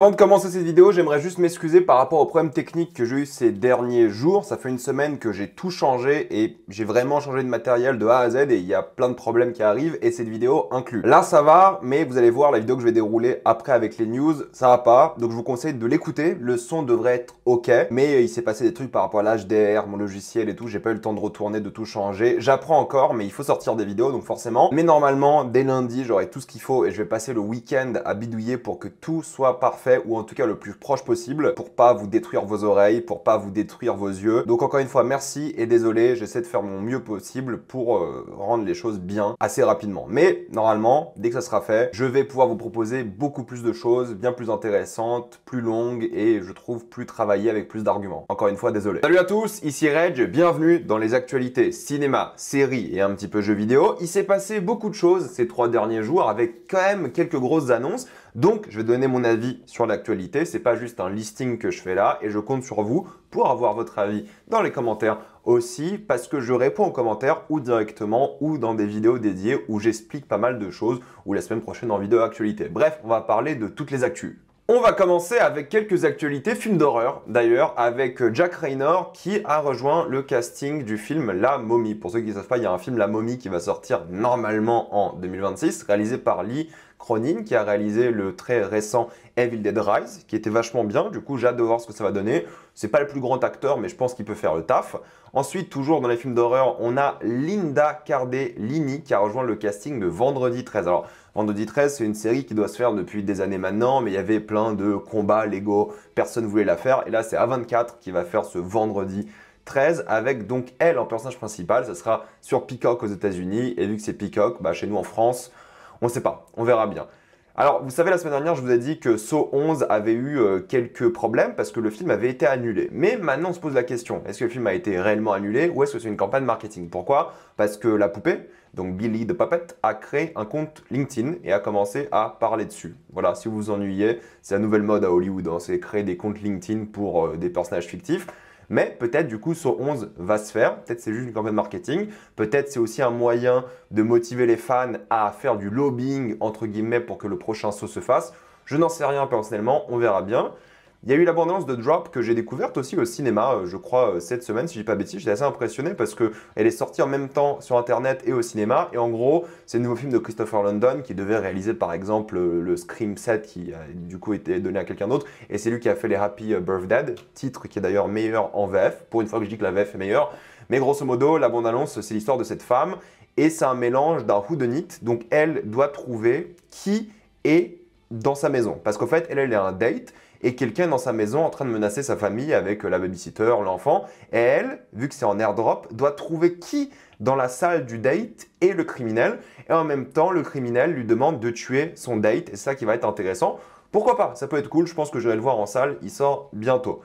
Avant de commencer cette vidéo, j'aimerais juste m'excuser par rapport aux problèmes techniques que j'ai eu ces derniers jours. Ça fait une semaine que j'ai tout changé et j'ai vraiment changé de matériel de A à Z et il y a plein de problèmes qui arrivent et cette vidéo inclus. Là ça va, mais vous allez voir la vidéo que je vais dérouler après avec les news, ça va pas. Donc je vous conseille de l'écouter, le son devrait être ok. Mais il s'est passé des trucs par rapport à l'HDR, mon logiciel et tout, j'ai pas eu le temps de retourner, de tout changer. J'apprends encore, mais il faut sortir des vidéos donc forcément. Mais normalement, dès lundi, j'aurai tout ce qu'il faut et je vais passer le week-end à bidouiller pour que tout soit parfait ou en tout cas le plus proche possible pour pas vous détruire vos oreilles, pour pas vous détruire vos yeux. Donc encore une fois, merci et désolé, j'essaie de faire mon mieux possible pour rendre les choses bien assez rapidement. Mais normalement, dès que ça sera fait, je vais pouvoir vous proposer beaucoup plus de choses, bien plus intéressantes, plus longues et je trouve plus travaillées avec plus d'arguments. Encore une fois, désolé. Salut à tous, ici Reg, bienvenue dans les actualités cinéma, séries et un petit peu jeux vidéo. Il s'est passé beaucoup de choses ces 3 derniers jours avec quand même quelques grosses annonces. Donc, je vais donner mon avis sur l'actualité. C'est pas juste un listing que je fais là et je compte sur vous pour avoir votre avis dans les commentaires aussi parce que je réponds aux commentaires ou directement ou dans des vidéos dédiées où j'explique pas mal de choses ou la semaine prochaine en vidéo actualité. Bref, on va parler de toutes les actus. On va commencer avec quelques actualités, films d'horreur d'ailleurs, avec Jack Reynor qui a rejoint le casting du film La Momie. Pour ceux qui ne savent pas, il y a un film La Momie qui va sortir normalement en 2026, réalisé par Lee Cronin, qui a réalisé le très récent Evil Dead Rise, qui était vachement bien. Du coup, j'ai hâte de voir ce que ça va donner. C'est pas le plus grand acteur, mais je pense qu'il peut faire le taf. Ensuite, toujours dans les films d'horreur, on a Linda Cardellini qui a rejoint le casting de Vendredi 13. Alors, Vendredi 13, c'est une série qui doit se faire depuis des années maintenant, mais il y avait plein de combats Lego, personne ne voulait la faire. Et là, c'est A24 qui va faire ce Vendredi 13 avec donc elle en personnage principal. Ça sera sur Peacock aux États-Unis. Et vu que c'est Peacock, bah, chez nous en France, on ne sait pas, on verra bien. Alors, vous savez, la semaine dernière, je vous ai dit que Saw 11 avait eu quelques problèmes parce que le film avait été annulé. Mais maintenant, on se pose la question, est-ce que le film a été réellement annulé ou est-ce que c'est une campagne marketing? Pourquoi? Parce que la poupée, donc Billy the Puppet, a créé un compte LinkedIn et a commencé à parler dessus. Voilà, si vous vous ennuyez, c'est la nouvelle mode à Hollywood, hein, c'est créer des comptes LinkedIn pour des personnages fictifs. Mais peut-être du coup Saw 11 va se faire, peut-être c'est juste une campagne marketing, peut-être c'est aussi un moyen de motiver les fans à faire du lobbying entre guillemets pour que le prochain Saw se fasse. Je n'en sais rien personnellement, on verra bien. Il y a eu l'abondance de Drop que j'ai découverte aussi au cinéma, je crois, cette semaine, si je dis pas bêtise. J'étais assez impressionné parce qu'elle est sortie en même temps sur Internet et au cinéma. Et en gros, c'est le nouveau film de Christopher London qui devait réaliser par exemple le Scream 7 qui a du coup été donné à quelqu'un d'autre. Et c'est lui qui a fait les Happy Birthday, titre qui est d'ailleurs meilleur en VF. Pour une fois que je dis que la VF est meilleure. Mais grosso modo, la bande-annonce, c'est l'histoire de cette femme. Et c'est un mélange d'un whodunit. Donc elle doit trouver qui est dans sa maison. Parce qu'en fait, elle est à un date et quelqu'un dans sa maison en train de menacer sa famille avec la babysitter, l'enfant. Et elle, vu que c'est en airdrop, doit trouver qui dans la salle du date est le criminel. Et en même temps, le criminel lui demande de tuer son date. Et c'est ça qui va être intéressant. Pourquoi pas? Ça peut être cool. Je pense que je vais le voir en salle. Il sort bientôt.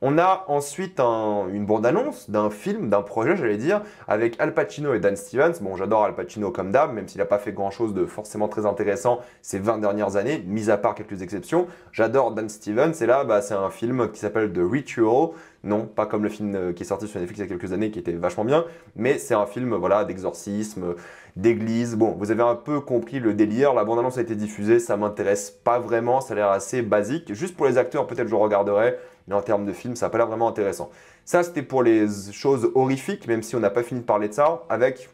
On a ensuite une bande-annonce d'un film, d'un projet, j'allais dire, avec Al Pacino et Dan Stevens. Bon, j'adore Al Pacino comme d'hab, même s'il n'a pas fait grand-chose de forcément très intéressant ces 20 dernières années, mis à part quelques exceptions. J'adore Dan Stevens, et là, bah, c'est un film qui s'appelle The Ritual. Non, pas comme le film qui est sorti sur Netflix il y a quelques années, qui était vachement bien, mais c'est un film voilà, d'exorcisme, d'église. Bon, vous avez un peu compris le délire, la bande-annonce a été diffusée, ça m'intéresse pas vraiment, ça a l'air assez basique. Juste pour les acteurs, peut-être je regarderai, mais en termes de film, ça n'a pas l'air vraiment intéressant. Ça, c'était pour les choses horrifiques, même si on n'a pas fini de parler de ça, avec,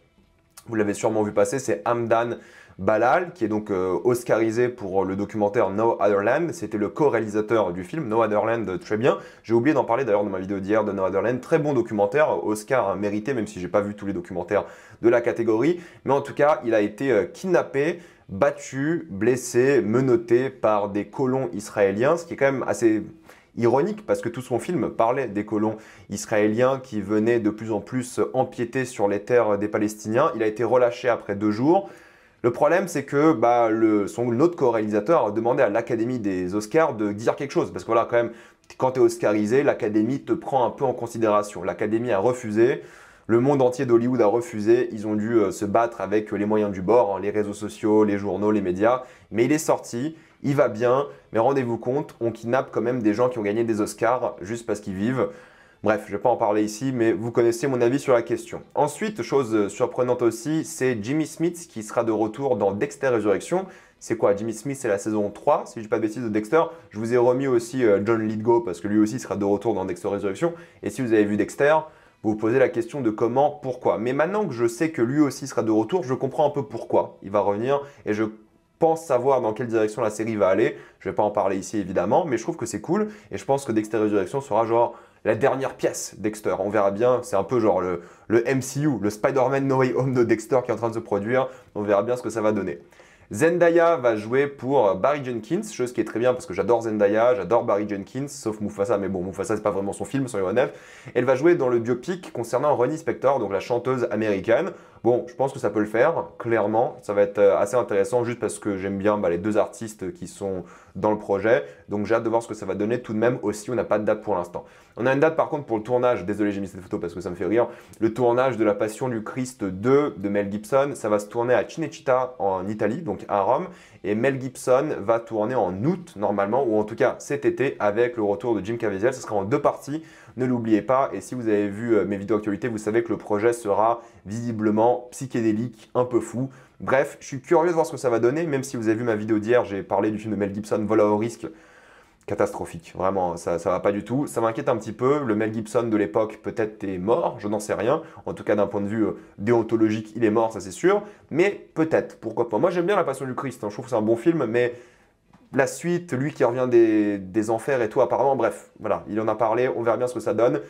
vous l'avez sûrement vu passer, c'est Hamdan Balal, qui est donc oscarisé pour le documentaire No Other Land. C'était le co-réalisateur du film No Other Land, très bien. J'ai oublié d'en parler d'ailleurs dans ma vidéo d'hier de No Other Land. Très bon documentaire, Oscar mérité, même si j'ai pas vu tous les documentaires de la catégorie. Mais en tout cas, il a été kidnappé, battu, blessé, menotté par des colons israéliens, ce qui est quand même assez ironique parce que tout son film parlait des colons israéliens qui venaient de plus en plus empiéter sur les terres des Palestiniens. Il a été relâché après 2 jours. Le problème, c'est que bah, son autre co-réalisateur a demandé à l'Académie des Oscars de dire quelque chose. Parce que voilà, quand même, quand tu es oscarisé, l'Académie te prend un peu en considération. L'Académie a refusé, le monde entier d'Hollywood a refusé. Ils ont dû se battre avec les moyens du bord, hein, les réseaux sociaux, les journaux, les médias. Mais il est sorti, il va bien. Mais rendez-vous compte, on kidnappe quand même des gens qui ont gagné des Oscars juste parce qu'ils vivent. Bref, je ne vais pas en parler ici, mais vous connaissez mon avis sur la question. Ensuite, chose surprenante aussi, c'est Jimmy Smith qui sera de retour dans Dexter Résurrection. c'est quoi? Jimmy Smith, c'est la saison 3, si je dis pas de bêtises, de Dexter. Je vous ai remis aussi John Lithgow, parce que lui aussi sera de retour dans Dexter Résurrection. Et si vous avez vu Dexter, vous vous posez la question de comment, pourquoi. Mais maintenant que je sais que lui aussi sera de retour, je comprends un peu pourquoi il va revenir. Et je pense savoir dans quelle direction la série va aller. Je vais pas en parler ici évidemment, mais je trouve que c'est cool. Et je pense que Dexter Résurrection sera genre la dernière pièce Dexter. On verra bien, c'est un peu genre le MCU, le Spider-Man No Way Home de Dexter qui est en train de se produire. On verra bien ce que ça va donner. Zendaya va jouer pour Barry Jenkins, chose qui est très bien parce que j'adore Zendaya, j'adore Barry Jenkins, sauf Mufasa, mais bon, Mufasa c'est pas vraiment son film, soyons honnêtes. Elle va jouer dans le biopic concernant Ronnie Spector, donc la chanteuse américaine. Bon, je pense que ça peut le faire, clairement, ça va être assez intéressant juste parce que j'aime bien les deux artistes qui sont dans le projet, donc j'ai hâte de voir ce que ça va donner. Tout de même aussi, on n'a pas de date pour l'instant. On a une date par contre pour le tournage, désolé j'ai mis cette photo parce que ça me fait rire, le tournage de La Passion du Christ 2 de Mel Gibson, ça va se tourner à Cinecittà en Italie, donc à Rome, et Mel Gibson va tourner en août normalement, ou en tout cas cet été avec le retour de Jim Caviezel, ce sera en 2 parties, ne l'oubliez pas, et si vous avez vu mes vidéos actualité, vous savez que le projet sera visiblement psychédélique, un peu fou. Bref, je suis curieux de voir ce que ça va donner, même si vous avez vu ma vidéo d'hier, j'ai parlé du film de Mel Gibson, Vol à haut risque, catastrophique, vraiment, ça va pas du tout. Ça m'inquiète un petit peu, le Mel Gibson de l'époque peut-être est mort, je n'en sais rien. En tout cas d'un point de vue déontologique, il est mort, ça c'est sûr. Mais peut-être, pourquoi pas. Moi j'aime bien La Passion du Christ, hein. Je trouve que c'est un bon film, mais la suite, lui qui revient des enfers et tout, apparemment, bref, voilà, il en a parlé, on verra bien ce que ça donne.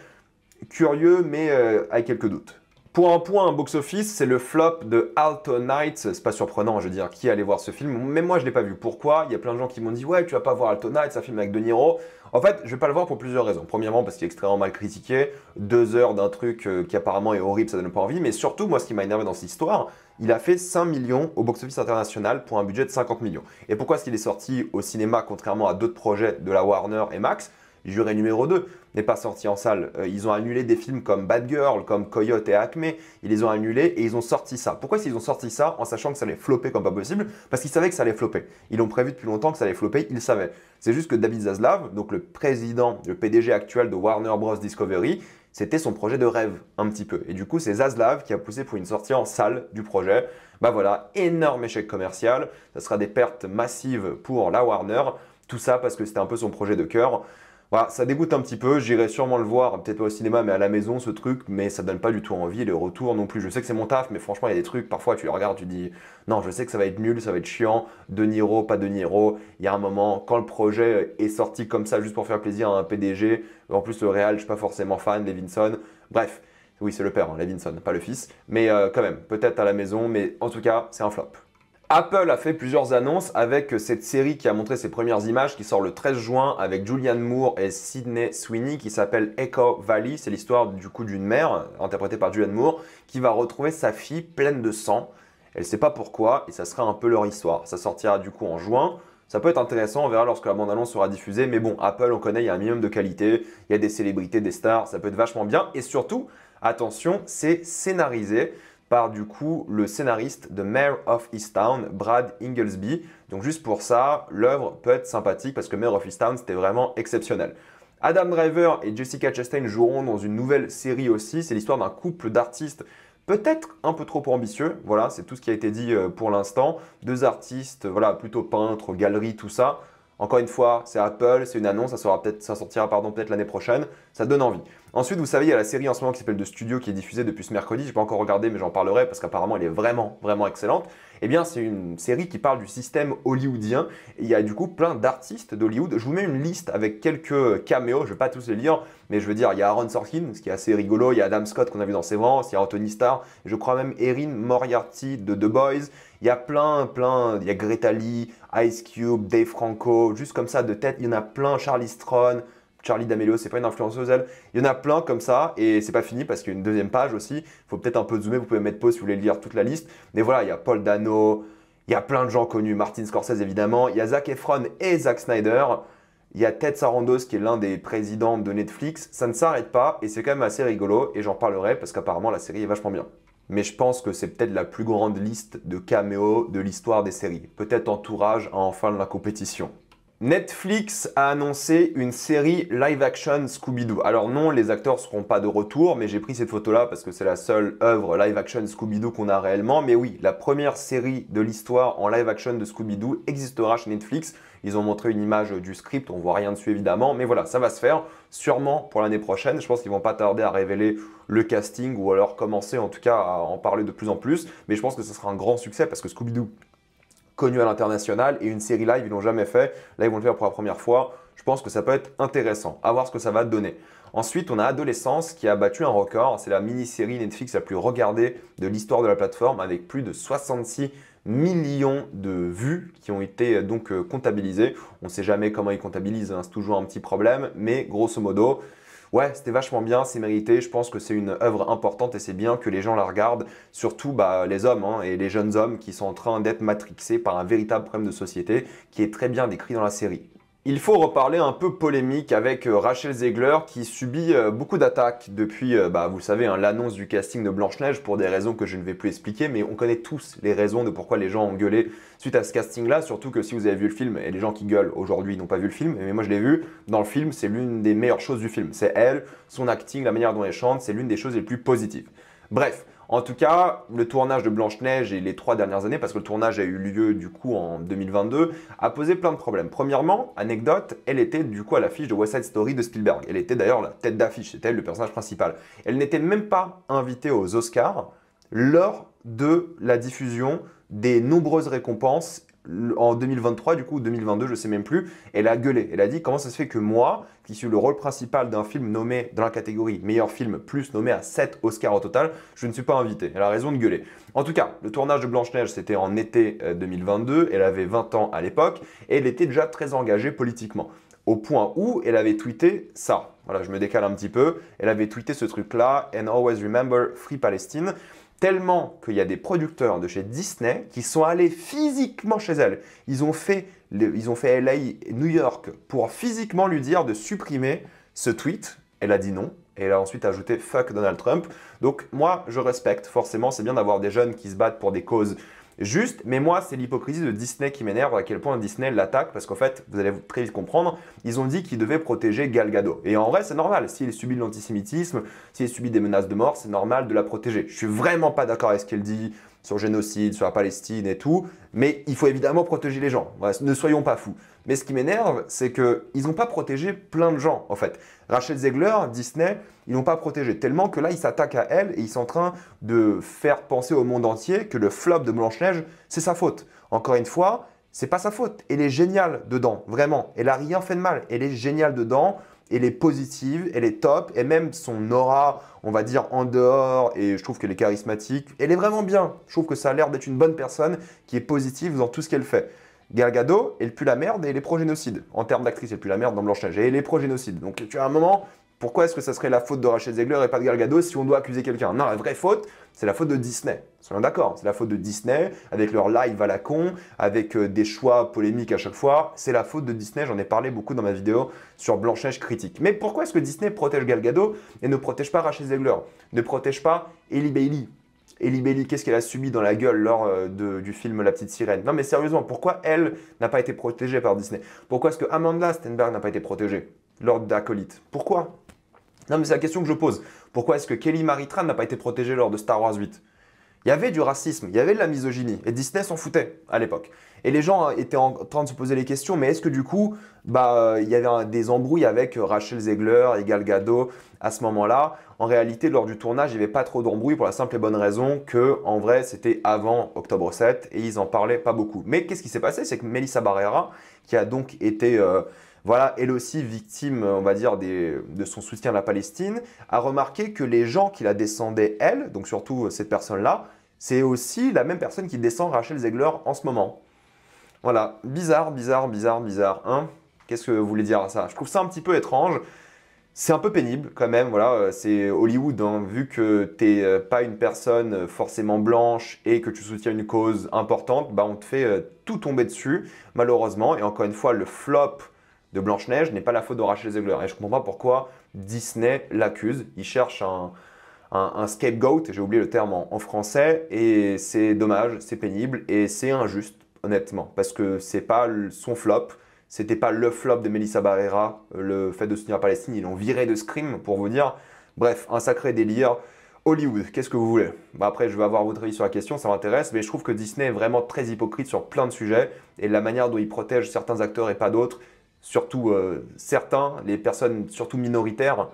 Curieux, mais avec quelques doutes. Pour un point, box-office, c'est le flop de Alto Night. C'est pas surprenant, je veux dire, qui allait voir ce film. Même moi, je l'ai pas vu. Pourquoi? Il y a plein de gens qui m'ont dit « Ouais, tu vas pas voir Alto Night, c'est un film avec De Niro. » En fait, je vais pas le voir pour plusieurs raisons. Premièrement, parce qu'il est extrêmement mal critiqué. 2 heures d'un truc qui apparemment est horrible, ça donne pas envie. Mais surtout, moi, ce qui m'a énervé dans cette histoire, il a fait 5 millions au box-office international pour un budget de 50 millions. Et pourquoi est-ce qu'il est sorti au cinéma, contrairement à d'autres projets de la Warner et Max? Juré numéro 2 n'est pas sorti en salle. Ils ont annulé des films comme Bad Girl, comme Coyote et Acme. Ils les ont annulés et ils ont sorti ça. Pourquoi est-ce qu'ils ont sorti ça en sachant que ça allait flopper comme pas possible? Parce qu'ils savaient que ça allait flopper. Ils l'ont prévu depuis longtemps que ça allait flopper, ils le savaient. C'est juste que David Zaslav, donc le président, le PDG actuel de Warner Bros. Discovery, c'était son projet de rêve, un petit peu. Et du coup, c'est Zaslav qui a poussé pour une sortie en salle du projet. Bah voilà, énorme échec commercial. Ça sera des pertes massives pour la Warner. Tout ça parce que c'était un peu son projet de cœur. Voilà, ça dégoûte un petit peu, j'irai sûrement le voir, peut-être pas au cinéma, mais à la maison, ce truc, mais ça donne pas du tout envie, les retours non plus. Je sais que c'est mon taf, mais franchement, il y a des trucs, parfois tu les regardes, tu dis, non, je sais que ça va être nul, ça va être chiant, De Niro, pas De Niro. Il y a un moment, quand le projet est sorti comme ça, juste pour faire plaisir à un PDG, en plus le Real, je suis pas forcément fan, Levinson, bref, oui, c'est le père, hein, Levinson, pas le fils, mais quand même, peut-être à la maison, mais en tout cas, c'est un flop. Apple a fait plusieurs annonces avec cette série qui a montré ses premières images qui sort le 13 juin avec Julianne Moore et Sydney Sweeney qui s'appelle Echo Valley. C'est l'histoire du coup d'une mère interprétée par Julianne Moore qui va retrouver sa fille pleine de sang. Elle ne sait pas pourquoi et ça sera un peu leur histoire. Ça sortira du coup en juin. Ça peut être intéressant, on verra lorsque la bande-annonce sera diffusée. Mais bon, Apple, on connaît, il y a un minimum de qualité. Il y a des célébrités, des stars, ça peut être vachement bien. Et surtout, attention, c'est scénarisé par du coup le scénariste de Mare of Easttown, Brad Inglesby. Donc juste pour ça, l'œuvre peut être sympathique parce que Mare of Easttown, c'était vraiment exceptionnel. Adam Driver et Jessica Chastain joueront dans une nouvelle série aussi. C'est l'histoire d'un couple d'artistes peut-être un peu trop ambitieux. Voilà, c'est tout ce qui a été dit pour l'instant. 2 artistes, voilà, plutôt peintres, galeries, tout ça. Encore une fois, c'est Apple, c'est une annonce, ça sortira peut-être l'année prochaine, ça donne envie. Ensuite, vous savez, il y a la série en ce moment qui s'appelle The Studio qui est diffusée depuis ce mercredi, je n'ai pas encore regardé mais j'en parlerai parce qu'apparemment elle est vraiment, vraiment excellente. Eh bien, c'est une série qui parle du système hollywoodien et il y a du coup plein d'artistes d'Hollywood. Je vous mets une liste avec quelques caméos, je ne vais pas tous les lire, mais je veux dire, il y a Aaron Sorkin, ce qui est assez rigolo, il y a Adam Scott qu'on a vu dans Sévrance, il y a Anthony Starr, je crois même Erin Moriarty de The Boys. Il y a plein, il y a Greta Lee, Ice Cube, Dave Franco, juste comme ça de tête, il y en a plein, Charlize Theron, Charlie D'Amelio, c'est pas une influenceuse elle. Il y en a plein comme ça et c'est pas fini parce qu'il y a une deuxième page aussi. Il faut peut-être un peu zoomer, vous pouvez mettre pause si vous voulez lire toute la liste. Mais voilà, il y a Paul Dano, il y a plein de gens connus, Martin Scorsese évidemment, il y a Zac Efron et Zack Snyder. Il y a Ted Sarandos qui est l'un des présidents de Netflix. Ça ne s'arrête pas et c'est quand même assez rigolo et j'en parlerai parce qu'apparemment la série est vachement bien. Mais je pense que c'est peut-être la plus grande liste de caméos de l'histoire des séries. Peut-être Entourage à enfin de la compétition. Netflix a annoncé une série live-action Scooby-Doo. Alors non, les acteurs ne seront pas de retour, mais j'ai pris cette photo-là parce que c'est la seule œuvre live-action Scooby-Doo qu'on a réellement. Mais oui, la première série de l'histoire en live-action de Scooby-Doo existera chez Netflix. Ils ont montré une image du script, on voit rien dessus évidemment, mais voilà, ça va se faire sûrement pour l'année prochaine. Je pense qu'ils vont pas tarder à révéler le casting ou alors commencer en tout cas à en parler de plus en plus. Mais je pense que ce sera un grand succès parce que Scooby-Doo connu à l'international et une série live, ils l'ont jamais fait. Là, ils vont le faire pour la première fois. Je pense que ça peut être intéressant. À voir ce que ça va donner. Ensuite, on a Adolescence qui a battu un record. C'est la mini-série Netflix la plus regardée de l'histoire de la plateforme avec plus de 66 millions de vues qui ont été donc comptabilisées. On ne sait jamais comment ils comptabilisent, hein, c'est toujours un petit problème. Mais grosso modo, ouais, c'était vachement bien, c'est mérité. Je pense que c'est une œuvre importante et c'est bien que les gens la regardent, surtout les hommes hein, et les jeunes hommes qui sont en train d'être matrixés par un véritable problème de société qui est très bien décrit dans la série. Il faut reparler un peu polémique avec Rachel Zegler qui subit beaucoup d'attaques depuis, vous le savez, hein, l'annonce du casting de Blanche-Neige pour des raisons que je ne vais plus expliquer, mais on connaît tous les raisons de pourquoi les gens ont gueulé suite à ce casting-là, surtout que si vous avez vu le film, et les gens qui gueulent aujourd'hui n'ont pas vu le film, mais moi je l'ai vu, dans le film, c'est l'une des meilleures choses du film. C'est elle, son acting, la manière dont elle chante, c'est l'une des choses les plus positives. Bref. En tout cas, le tournage de Blanche-Neige et les 3 dernières années, parce que le tournage a eu lieu du coup en 2022, a posé plein de problèmes. Premièrement, anecdote, elle était du coup à l'affiche de West Side Story de Spielberg. Elle était d'ailleurs la tête d'affiche, c'était elle le personnage principal. Elle n'était même pas invitée aux Oscars lors de la diffusion des nombreuses récompenses en 2023, du coup 2022, je ne sais même plus. Elle a gueulé, elle a dit comment ça se fait que moi, qui suis le rôle principal d'un film nommé dans la catégorie meilleur film, plus nommé à 7 Oscars au total, je ne suis pas invité. Elle a raison de gueuler. En tout cas, le tournage de Blanche-Neige, c'était en été 2022, elle avait 20 ans à l'époque, et elle était déjà très engagée politiquement. Au point où elle avait tweeté ça. Voilà, je me décale un petit peu. Elle avait tweeté ce truc-là, And always remember Free Palestine. Tellement qu'il y a des producteurs de chez Disney qui sont allés physiquement chez elle. Ils ont fait LA, New York pour physiquement lui dire de supprimer ce tweet. Elle a dit non. Et elle a ensuite ajouté fuck Donald Trump. Donc moi, je respecte. Forcément, c'est bien d'avoir des jeunes qui se battent pour des causes justes. Mais moi, c'est l'hypocrisie de Disney qui m'énerve, à quel point Disney l'attaque. Parce qu'en fait, vous allez très vite comprendre, ils ont dit qu'ils devaient protéger Gal Gadot. Et en vrai, c'est normal. S'il subit de l'antisémitisme, s'il subit des menaces de mort, c'est normal de la protéger. Je suis vraiment pas d'accord avec ce qu'elle dit sur le génocide, sur la Palestine et tout. Mais il faut évidemment protéger les gens. Ouais, ne soyons pas fous. Mais ce qui m'énerve, c'est qu'ils n'ont pas protégé plein de gens, en fait. Rachel Zegler, Disney, ils n'ont pas protégé tellement que là, ils s'attaquent à elle et ils sont en train de faire penser au monde entier que le flop de Blanche-Neige, c'est sa faute. Encore une fois, c'est pas sa faute. Elle est géniale dedans, vraiment. Elle a rien fait de mal. Elle est géniale dedans. Elle est positive, elle est top, et même son aura, on va dire, en dehors, et je trouve qu'elle est charismatique, elle est vraiment bien. Je trouve que ça a l'air d'être une bonne personne qui est positive dans tout ce qu'elle fait. Gal Gadot, elle pue la merde et elle est pro-génocide. En termes d'actrice, elle pue la merde dans Blanche-Neige et elle est pro-génocide. Donc tu as un moment, pourquoi est-ce que ça serait la faute de Rachel Zegler et pas de Gal Gadot si on doit accuser quelqu'un? Non, la vraie faute, c'est la faute de Disney. Soyons d'accord, c'est la faute de Disney, avec leur live à la con, avec des choix polémiques à chaque fois. C'est la faute de Disney, j'en ai parlé beaucoup dans ma vidéo sur Blanche-Neige critique. Mais pourquoi est-ce que Disney protège Gal Gadot et ne protège pas Rachel Zegler? Ne protège pas Halle Bailey? Halle Bailey, qu'est-ce qu'elle a subi dans la gueule lors du film La Petite Sirène? Non mais sérieusement, pourquoi elle n'a pas été protégée par Disney? Pourquoi est-ce que Amanda Stenberg n'a pas été protégée lors d'Acolyte? Pourquoi? Non mais c'est la question que je pose. Pourquoi est-ce que Kelly Marie Tran n'a pas été protégée lors de Star Wars 8? Il y avait du racisme, il y avait de la misogynie, et Disney s'en foutait à l'époque. Et les gens étaient en train de se poser les questions, mais est-ce que du coup, il y avait des embrouilles avec Rachel Zegler et Gal Gadot à ce moment-là? En réalité, lors du tournage, il n'y avait pas trop d'embrouilles pour la simple et bonne raison que, en vrai, c'était avant Octobre 7 et ils en parlaient pas beaucoup. Mais qu'est-ce qui s'est passé? C'est que Melissa Barrera, qui a donc été voilà, elle aussi victime, on va dire, de son soutien à la Palestine, a remarqué que les gens qui la descendaient, elle, donc surtout cette personne-là, c'est aussi la même personne qui descend Rachel Zegler en ce moment. Voilà, bizarre, bizarre, bizarre, bizarre. Hein? Qu'est-ce que vous voulez dire à ça? Je trouve ça un petit peu étrange. C'est un peu pénible quand même, voilà, c'est Hollywood, hein, vu que tu n'es pas une personne forcément blanche et que tu soutiens une cause importante, bah on te fait tout tomber dessus, malheureusement. Et encore une fois, le flop de Blanche-Neige n'est pas la faute de Rachel Zegler. Et je ne comprends pas pourquoi Disney l'accuse. Il cherche un scapegoat, j'ai oublié le terme en français, et c'est dommage, c'est pénible et c'est injuste, honnêtement, parce que c'est pas son flop, C'était pas le flop de Melissa Barrera, le fait de soutenir la Palestine, ils l'ont viré de Scream pour vous dire. Bref, un sacré délire. Hollywood, qu'est-ce que vous voulez? Bah après, je vais avoir votre avis sur la question, ça m'intéresse, mais je trouve que Disney est vraiment très hypocrite sur plein de sujets et la manière dont ils protègent certains acteurs et pas d'autres, surtout certains, les personnes surtout minoritaires,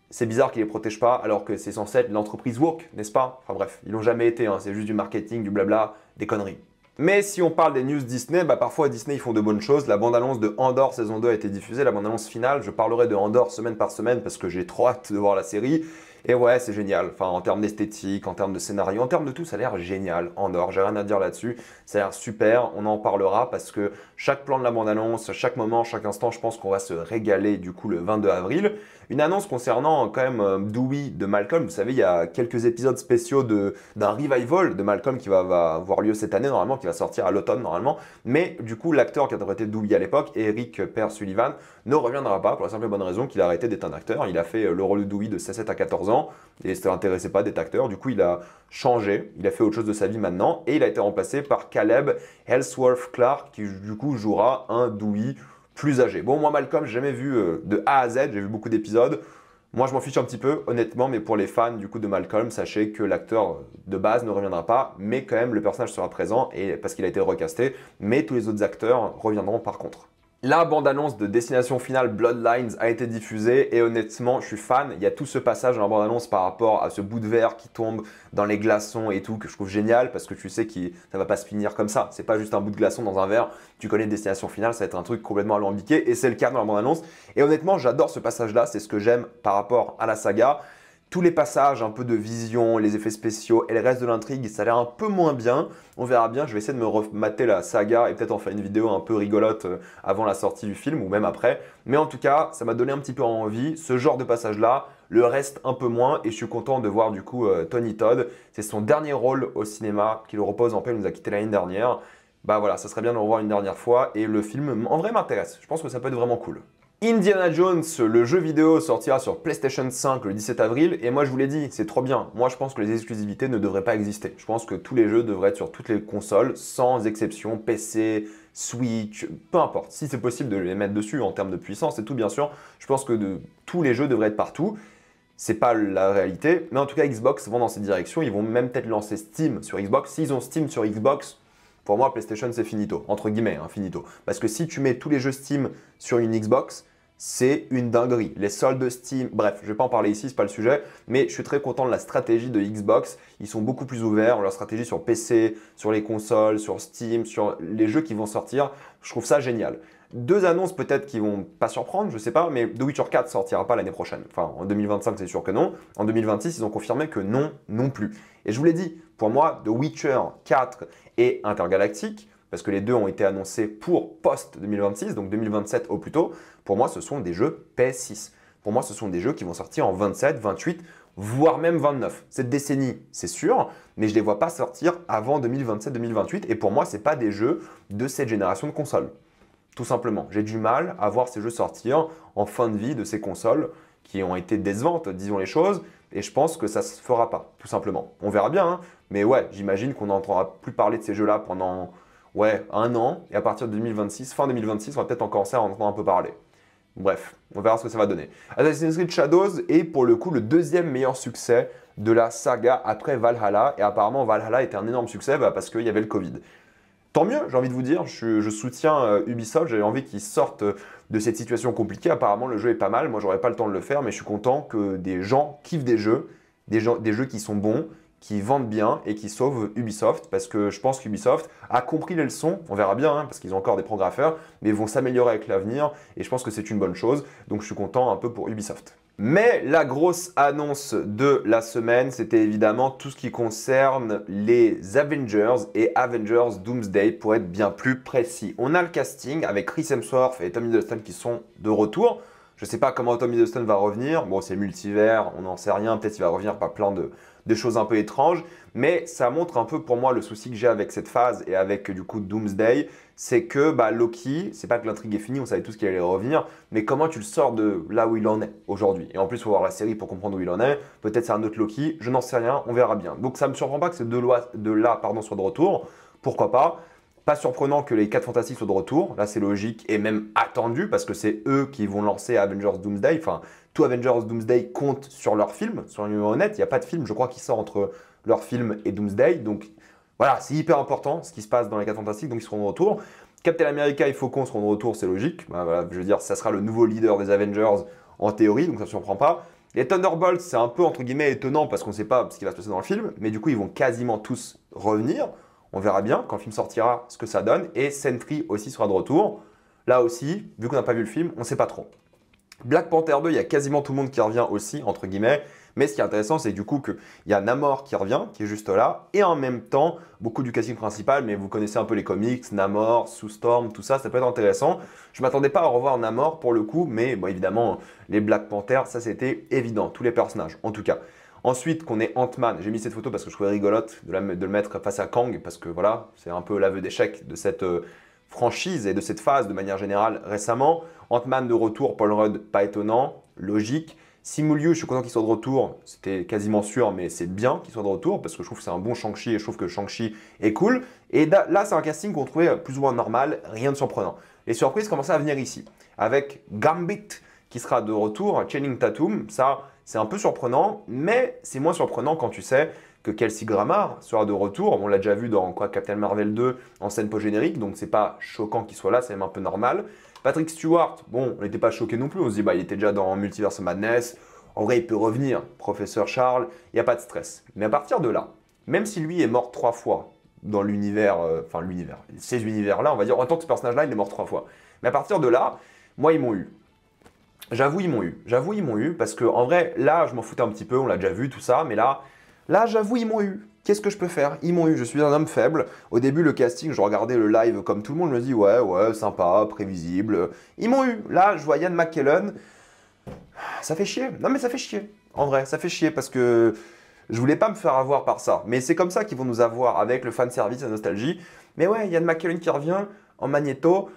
c'est bizarre qu'ils les protègent pas alors que c'est censé être l'entreprise woke, n'est-ce pas? Enfin bref, ils l'ont jamais été, hein, c'est juste du marketing, du blabla, des conneries. Mais si on parle des news Disney, bah parfois Disney ils font de bonnes choses. La bande-annonce de Andor saison 2 a été diffusée, la bande-annonce finale. Je parlerai de Andor semaine par semaine parce que j'ai trop hâte de voir la série. Et ouais, c'est génial. Enfin, en termes d'esthétique, en termes de scénario, en termes de tout, ça a l'air génial. Andor, j'ai rien à dire là-dessus. Ça a l'air super. On en parlera parce que chaque plan de la bande-annonce, chaque moment, chaque instant, je pense qu'on va se régaler du coup le 22 avril. Une annonce concernant quand même Dewey de Malcolm. Vous savez, il y a quelques épisodes spéciaux d'un revival de Malcolm qui va avoir lieu cette année normalement, qui va sortir à l'automne normalement. Mais du coup, l'acteur qui interprétait Dewey à l'époque, Eric Per Sullivan, ne reviendra pas pour la simple et bonne raison qu'il a arrêté d'être un acteur. Il a fait le rôle de Dewey de 7 à 14 ans et ça ne l'intéressait pas d'être acteur. Du coup, il a changé, il a fait autre chose de sa vie maintenant et il a été remplacé par Caleb Ellsworth Clark qui du coup jouera un Dewey plus âgé. Bon, moi, Malcolm, j'ai jamais vu de A à Z, j'ai vu beaucoup d'épisodes. Moi, je m'en fiche un petit peu, honnêtement, mais pour les fans du coup de Malcolm, sachez que l'acteur de base ne reviendra pas, mais quand même, le personnage sera présent et, parce qu'il a été recasté, mais tous les autres acteurs reviendront par contre. La bande-annonce de Destination Finale Bloodlines a été diffusée et honnêtement, je suis fan. Il y a tout ce passage dans la bande-annonce par rapport à ce bout de verre qui tombe dans les glaçons et tout que je trouve génial parce que tu sais que ça va pas se finir comme ça. C'est pas juste un bout de glaçon dans un verre. Tu connais Destination Finale, ça va être un truc complètement alambiqué et c'est le cas dans la bande-annonce. Et honnêtement, j'adore ce passage-là. C'est ce que j'aime par rapport à la saga. Tous les passages, un peu de vision, les effets spéciaux et le reste de l'intrigue, ça a l'air un peu moins bien. On verra bien, je vais essayer de me remater la saga et peut-être en faire une vidéo un peu rigolote avant la sortie du film ou même après. Mais en tout cas, ça m'a donné un petit peu envie, ce genre de passage-là, le reste un peu moins. Et je suis content de voir du coup Tony Todd. C'est son dernier rôle au cinéma qui le repose en paix, il nous a quitté l'année dernière. Bah voilà, ça serait bien de le revoir une dernière fois et le film en vrai m'intéresse. Je pense que ça peut être vraiment cool. Indiana Jones, le jeu vidéo, sortira sur PlayStation 5 le 17 avril. Et moi, je vous l'ai dit, c'est trop bien. Moi, je pense que les exclusivités ne devraient pas exister. Je pense que tous les jeux devraient être sur toutes les consoles, sans exception, PC, Switch, peu importe. Si c'est possible de les mettre dessus en termes de puissance et tout, bien sûr, je pense que tous les jeux devraient être partout. C'est pas la réalité, mais en tout cas, Xbox vont dans cette direction. Ils vont même peut-être lancer Steam sur Xbox. S'ils ont Steam sur Xbox, pour moi, PlayStation, c'est finito. Entre guillemets, hein, finito. Parce que si tu mets tous les jeux Steam sur une Xbox, c'est une dinguerie. Les soldes de Steam, bref, je ne vais pas en parler ici, c'est pas le sujet, mais je suis très content de la stratégie de Xbox. Ils sont beaucoup plus ouverts, leur stratégie sur PC, sur les consoles, sur Steam, sur les jeux qui vont sortir. Je trouve ça génial. Deux annonces peut-être qui vont pas surprendre, je sais pas, mais The Witcher 4 sortira pas l'année prochaine. Enfin, en 2025, c'est sûr que non. En 2026, ils ont confirmé que non, non plus. Et je vous l'ai dit, pour moi, The Witcher 4 et Intergalactic, parce que les deux ont été annoncés pour post-2026, donc 2027 au plus tôt, pour moi, ce sont des jeux PS6. Pour moi, ce sont des jeux qui vont sortir en 27, 28, voire même 29. Cette décennie, c'est sûr, mais je ne les vois pas sortir avant 2027-2028. Et pour moi, ce n'est pas des jeux de cette génération de consoles. Tout simplement. J'ai du mal à voir ces jeux sortir en fin de vie de ces consoles qui ont été décevantes, disons les choses. Et je pense que ça ne se fera pas, tout simplement. On verra bien, hein, mais ouais, j'imagine qu'on n'entendra plus parler de ces jeux-là pendant un an. Et à partir de 2026, fin 2026, on va peut-être encore en entendre un peu parler. Bref, on verra ce que ça va donner. Assassin's Creed Shadows est pour le coup le deuxième meilleur succès de la saga après Valhalla. Et apparemment, Valhalla était un énorme succès parce qu'il y avait le Covid. Tant mieux, j'ai envie de vous dire, je soutiens Ubisoft, j'ai envie qu'ils sortent de cette situation compliquée. Apparemment, le jeu est pas mal, moi j'aurais pas le temps de le faire, mais je suis content que des gens kiffent des jeux qui sont bons, qui vendent bien et qui sauvent Ubisoft, parce que je pense qu'Ubisoft a compris les leçons, on verra bien, hein, parce qu'ils ont encore des programmeurs, mais ils vont s'améliorer avec l'avenir, et je pense que c'est une bonne chose, donc je suis content un peu pour Ubisoft. Mais la grosse annonce de la semaine, c'était évidemment tout ce qui concerne les Avengers et Avengers Doomsday pour être bien plus précis. On a le casting avec Chris Hemsworth et Tom Hiddleston qui sont de retour. Je ne sais pas comment Tom Hiddleston va revenir. Bon, c'est multivers, on n'en sait rien. Peut-être qu'il va revenir par plein de choses un peu étranges. Mais ça montre un peu pour moi le souci que j'ai avec cette phase et avec du coup Doomsday. C'est que Loki, c'est pas que l'intrigue est finie, on savait tous qu'il allait revenir. Mais comment tu le sors de là où il en est aujourd'hui? Et en plus, il faut voir la série pour comprendre où il en est. Peut-être c'est un autre Loki, je n'en sais rien, on verra bien. Donc ça ne me surprend pas que ces deux là soient de retour. Pourquoi pas? Pas surprenant que les 4 Fantastiques soient de retour, là c'est logique et même attendu parce que c'est eux qui vont lancer Avengers Doomsday. Enfin, tout Avengers Doomsday compte sur leur film, soyons honnêtes. Il n'y a pas de film, je crois, qui sort entre leur film et Doomsday. Donc voilà, c'est hyper important ce qui se passe dans les 4 Fantastiques, donc ils seront de retour. Captain America et Faucon seront de retour, c'est logique. Bah, voilà, je veux dire, ça sera le nouveau leader des Avengers en théorie, donc ça ne surprend pas. Les Thunderbolts, c'est un peu entre guillemets étonnant parce qu'on ne sait pas ce qui va se passer dans le film, mais du coup, ils vont quasiment tous revenir. On verra bien quand le film sortira ce que ça donne. Et Sentry aussi sera de retour. Là aussi, vu qu'on n'a pas vu le film, on ne sait pas trop. Black Panther 2, il y a quasiment tout le monde qui revient aussi, entre guillemets. Mais ce qui est intéressant, c'est du coup qu'il y a Namor qui revient, qui est juste là. Et en même temps, beaucoup du casting principal, mais vous connaissez un peu les comics, Namor, Sue Storm, tout ça, ça peut être intéressant. Je ne m'attendais pas à revoir Namor pour le coup, mais bon, évidemment, les Black Panther, ça c'était évident, tous les personnages, en tout cas. Ensuite, qu'on ait Ant-Man, j'ai mis cette photo parce que je trouvais rigolote de le mettre face à Kang, parce que voilà, c'est un peu l'aveu d'échec de cette franchise et de cette phase de manière générale récemment. Ant-Man de retour, Paul Rudd, pas étonnant, logique. Simu Liu, je suis content qu'il soit de retour, c'était quasiment sûr, mais c'est bien qu'il soit de retour, parce que je trouve que c'est un bon Shang-Chi et je trouve que Shang-Chi est cool. Et là, c'est un casting qu'on trouvait plus ou moins normal, rien de surprenant. Les surprises commençaient à venir ici, avec Gambit qui sera de retour, Channing Tatum, ça c'est un peu surprenant, mais c'est moins surprenant quand tu sais que Kelsey Grammer sera de retour. On l'a déjà vu dans Captain Marvel 2 en scène post-générique, donc c'est pas choquant qu'il soit là, c'est même un peu normal. Patrick Stewart, bon, on n'était pas choqué non plus, on se dit bah il était déjà dans Multiverse Madness, en vrai il peut revenir, Professeur Charles, il n'y a pas de stress. Mais à partir de là, même si lui est mort 3 fois dans l'univers, ces univers-là, on va dire, en tant que ce personnage-là, il est mort 3 fois. Mais à partir de là, moi ils m'ont eu. J'avoue, ils m'ont eu, parce que en vrai, là, je m'en foutais un petit peu, on l'a déjà vu, tout ça, mais là, j'avoue, ils m'ont eu. Qu'est-ce que je peux faire? Ils m'ont eu, je suis un homme faible. Au début, le casting, je regardais le live comme tout le monde, je me dis, ouais, sympa, prévisible. Ils m'ont eu. Là, je vois Ian McKellen, ça fait chier. Non, mais ça fait chier. En vrai, ça fait chier, parce que je voulais pas me faire avoir par ça. Mais c'est comme ça qu'ils vont nous avoir, avec le fanservice, la nostalgie. Mais ouais, Ian McKellen qui revient en Magneto,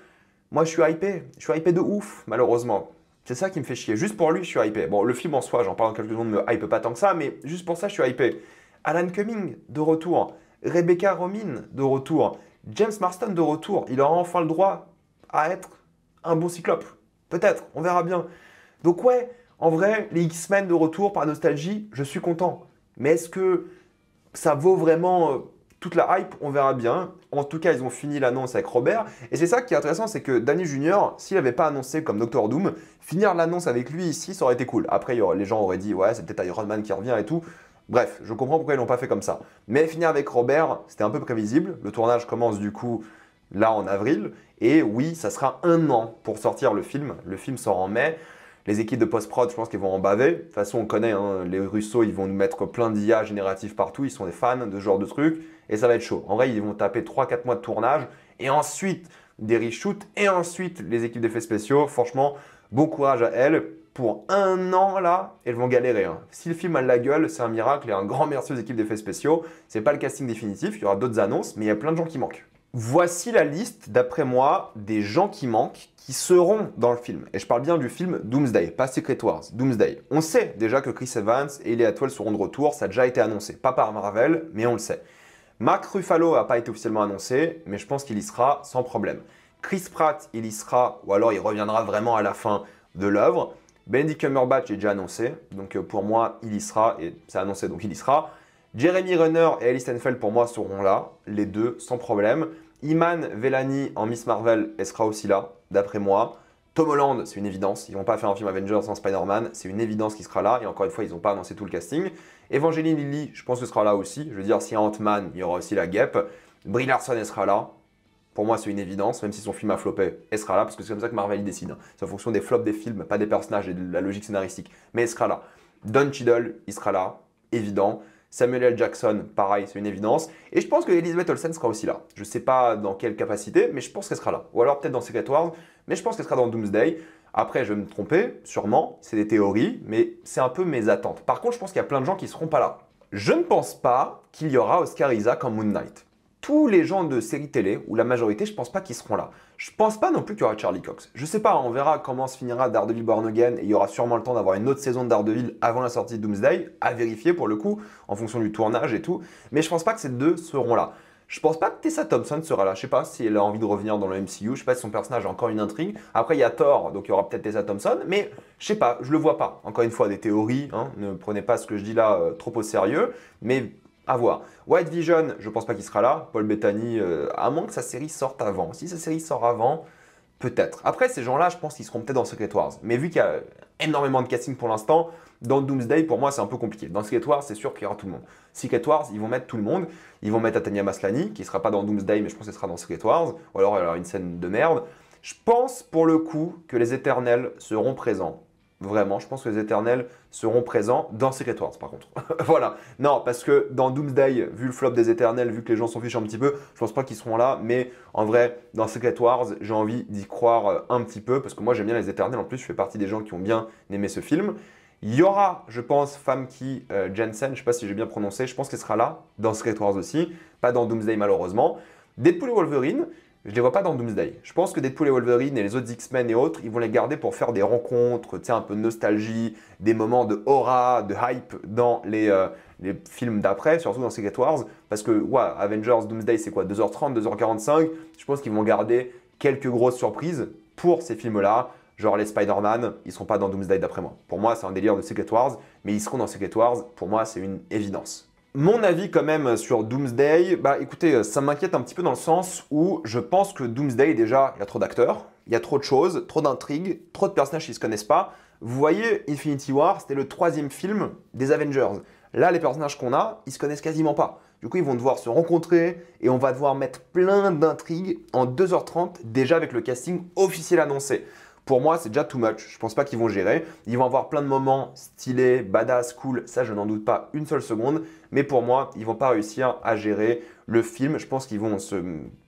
moi, je suis hypé de ouf, malheureusement. C'est ça qui me fait chier. Juste pour lui, je suis hypé. Bon, le film en soi, j'en parle dans quelques secondes, ne me hype pas tant que ça, mais juste pour ça, je suis hypé. Alan Cumming, de retour. Rebecca Romijn, de retour. James Marston, de retour. Il aura enfin le droit à être un bon cyclope. Peut-être, on verra bien. Donc ouais, en vrai, les X-Men de retour par nostalgie, je suis content. Mais est-ce que ça vaut vraiment toute la hype? On verra bien. En tout cas, ils ont fini l'annonce avec Robert. Et c'est ça qui est intéressant, c'est que Danny Junior, s'il n'avait pas annoncé comme Doctor Doom, finir l'annonce avec lui ici, ça aurait été cool. Après, les gens auraient dit, ouais, c'est peut-être Iron Man qui revient et tout. Bref, je comprends pourquoi ils l'ont pas fait comme ça. Mais finir avec Robert, c'était un peu prévisible. Le tournage commence du coup là en avril. Et oui, ça sera 1 an pour sortir le film. Le film sort en mai. Les équipes de post-prod, je pense qu'ils vont en baver. De toute façon, on connaît, hein, les Russo, ils vont nous mettre plein d'IA génératifs partout. Ils sont des fans de ce genre de trucs. Et ça va être chaud. En vrai, ils vont taper 3-4 mois de tournage. Et ensuite, des reshoots. Et ensuite, les équipes d'effets spéciaux. Franchement, bon courage à elles. Pour 1 an, là, elles vont galérer. Hein. Si le film a de la gueule, c'est un miracle. Et un grand merci aux équipes d'effets spéciaux. C'est pas le casting définitif. Il y aura d'autres annonces. Mais il y a plein de gens qui manquent. Voici la liste, d'après moi, des gens qui manquent, qui seront dans le film. Et je parle bien du film Doomsday, pas Secret Wars, Doomsday. On sait déjà que Chris Evans et Ellie Atwell seront de retour, ça a déjà été annoncé. Pas par Marvel, mais on le sait. Mark Ruffalo n'a pas été officiellement annoncé, mais je pense qu'il y sera sans problème. Chris Pratt, il y sera, ou alors il reviendra vraiment à la fin de l'œuvre. Benedict Cumberbatch est déjà annoncé, donc pour moi, il y sera, et c'est annoncé, donc il y sera. Jeremy Renner et Alice Stenfeld, pour moi, seront là, les deux, sans problème. Iman Vellani en Miss Marvel, elle sera aussi là, d'après moi. Tom Holland, c'est une évidence. Ils vont pas faire un film Avengers sans Spider-Man. C'est une évidence qu'il sera là. Et encore une fois, ils n'ont pas annoncé tout le casting. Evangeline Lilly, je pense que sera là aussi. Je veux dire, s'il y a Ant-Man, il y aura aussi la guêpe. Brie Larson, elle sera là. Pour moi, c'est une évidence. Même si son film a floppé, elle sera là. Parce que c'est comme ça que Marvel y décide. C'est en fonction des flops des films, pas des personnages et de la logique scénaristique. Mais elle sera là. Don Cheadle, il sera là. Évident. Samuel L. Jackson, pareil, c'est une évidence. Et je pense que Elizabeth Olsen sera aussi là. Je ne sais pas dans quelle capacité, mais je pense qu'elle sera là. Ou alors peut-être dans Secret Wars, mais je pense qu'elle sera dans Doomsday. Après, je vais me tromper, sûrement. C'est des théories, mais c'est un peu mes attentes. Par contre, je pense qu'il y a plein de gens qui ne seront pas là. Je ne pense pas qu'il y aura Oscar Isaac en Moon Knight. Tous les gens de séries télé, ou la majorité, je pense pas qu'ils seront là. Je pense pas non plus qu'il y aura Charlie Cox. Je sais pas, on verra comment se finira Daredevil Born Again, et il y aura sûrement le temps d'avoir une autre saison de Daredevil avant la sortie de Doomsday, à vérifier pour le coup, en fonction du tournage et tout. Mais je pense pas que ces deux seront là. Je pense pas que Tessa Thompson sera là. Je sais pas si elle a envie de revenir dans le MCU. Je sais pas si son personnage a encore une intrigue. Après, il y a Thor, donc il y aura peut-être Tessa Thompson. Mais je sais pas, je le vois pas. Encore une fois, des théories. Hein, ne prenez pas ce que je dis là trop au sérieux. Mais à voir. White Vision, je pense pas qu'il sera là. Paul Bettany, à moins que sa série sorte avant. Si sa série sort avant, peut-être. Après, ces gens-là, je pense qu'ils seront peut-être dans Secret Wars. Mais vu qu'il y a énormément de casting pour l'instant, dans Doomsday, pour moi, c'est un peu compliqué. Dans Secret Wars, c'est sûr qu'il y aura tout le monde. Secret Wars, ils vont mettre tout le monde. Ils vont mettre Tatiana Maslany, qui ne sera pas dans Doomsday, mais je pense qu'elle sera dans Secret Wars. Ou alors, elle aura une scène de merde. Je pense, pour le coup, que les Éternels seront présents. Vraiment, je pense que les Éternels seront présents dans Secret Wars, par contre. Voilà. Non, parce que dans Doomsday, vu le flop des Éternels, vu que les gens s'en fichent un petit peu, je pense pas qu'ils seront là. Mais en vrai, dans Secret Wars, j'ai envie d'y croire un petit peu, parce que moi, j'aime bien les Éternels. En plus, je fais partie des gens qui ont bien aimé ce film. Il y aura, je pense, Famke Janssen, je ne sais pas si j'ai bien prononcé, je pense qu'elle sera là, dans Secret Wars aussi, pas dans Doomsday malheureusement. Deadpool et Wolverine, je ne les vois pas dans Doomsday. Je pense que Deadpool et Wolverine et les autres X-Men et autres, ils vont les garder pour faire des rencontres, tu sais, un peu de nostalgie, des moments de aura, de hype dans les films d'après, surtout dans Secret Wars, parce que, ouais, Avengers, Doomsday, c'est quoi, 2h30, 2h45, je pense qu'ils vont garder quelques grosses surprises pour ces films-là. Genre les Spider-Man, ils ne seront pas dans Doomsday d'après moi. Pour moi, c'est un délire de Secret Wars, mais ils seront dans Secret Wars. Pour moi, c'est une évidence. Mon avis quand même sur Doomsday, bah écoutez, ça m'inquiète un petit peu dans le sens où je pense que Doomsday, déjà, il y a trop d'acteurs, il y a trop de choses, trop d'intrigues, trop de personnages qui ne se connaissent pas. Vous voyez, Infinity War, c'était le 3e film des Avengers. Là, les personnages qu'on a, ils se connaissent quasiment pas. Du coup, ils vont devoir se rencontrer et on va devoir mettre plein d'intrigues en 2h30, déjà avec le casting officiel annoncé. Pour moi, c'est déjà too much. Je pense pas qu'ils vont gérer. Ils vont avoir plein de moments stylés, badass, cool. Ça, je n'en doute pas une seule seconde. Mais pour moi, ils vont pas réussir à gérer le film. Je pense qu'ils vont se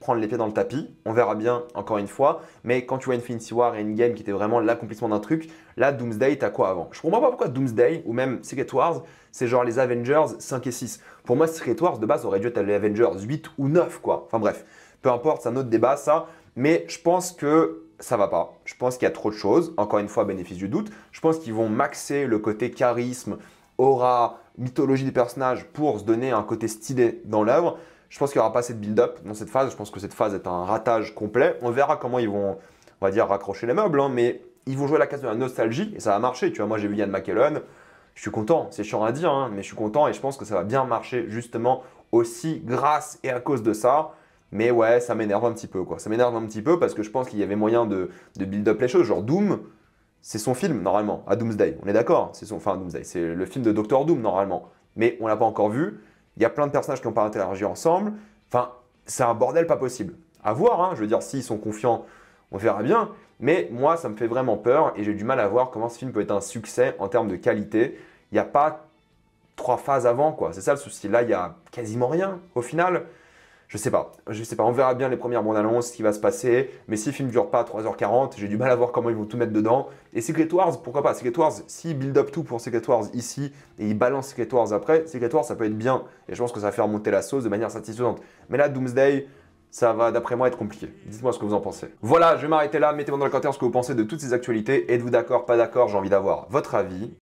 prendre les pieds dans le tapis. On verra bien, encore une fois. Mais quand tu vois Infinity War et Endgame qui était vraiment l'accomplissement d'un truc, là, Doomsday, t'as quoi avant? Je comprends pas pourquoi Doomsday ou même Secret Wars, c'est genre les Avengers 5 et 6. Pour moi, Secret Wars, de base, aurait dû être les Avengers 8 ou 9, quoi. Enfin bref, peu importe, c'est un autre débat, ça. Mais je pense que ça va pas. Je pense qu'il y a trop de choses. Encore une fois, bénéfice du doute. Je pense qu'ils vont maxer le côté charisme, aura, mythologie des personnages pour se donner un côté stylé dans l'œuvre. Je pense qu'il n'y aura pas assez de build-up dans cette phase. Je pense que cette phase est un ratage complet. On verra comment ils vont, on va dire, raccrocher les meubles, hein, mais ils vont jouer la case de la nostalgie et ça va marcher. Tu vois, moi j'ai vu Ian McKellen. Je suis content. C'est chiant à dire, hein, mais je suis content et je pense que ça va bien marcher justement aussi grâce et à cause de ça. Mais ouais, ça m'énerve un petit peu, quoi. Ça m'énerve un petit peu parce que je pense qu'il y avait moyen de build up les choses. Genre Doom, c'est son film, normalement, à Doomsday. On est d'accord? Enfin, Doomsday, c'est le film de Doctor Doom, normalement. Mais on l'a pas encore vu. Il y a plein de personnages qui n'ont pas interagi ensemble. Enfin, c'est un bordel pas possible. À voir, hein. Je veux dire, s'ils sont confiants, on verra bien. Mais moi, ça me fait vraiment peur et j'ai du mal à voir comment ce film peut être un succès en termes de qualité. Il n'y a pas 3 phases avant, quoi. C'est ça le souci. Là, il y a quasiment rien, au final. Je sais pas, on verra bien les premières bandes annonces, ce qui va se passer. Mais si le film dure pas 3h40, j'ai du mal à voir comment ils vont tout mettre dedans. Et Secret Wars, pourquoi pas? Secret Wars, s'ils build up tout pour Secret Wars ici et ils balancent Secret Wars après, Secret Wars ça peut être bien. Et je pense que ça va faire monter la sauce de manière satisfaisante. Mais là, Doomsday, ça va d'après moi être compliqué. Dites-moi ce que vous en pensez. Voilà, je vais m'arrêter là. Mettez-moi dans les commentaires ce que vous pensez de toutes ces actualités. Êtes-vous d'accord, pas d'accord? J'ai envie d'avoir votre avis.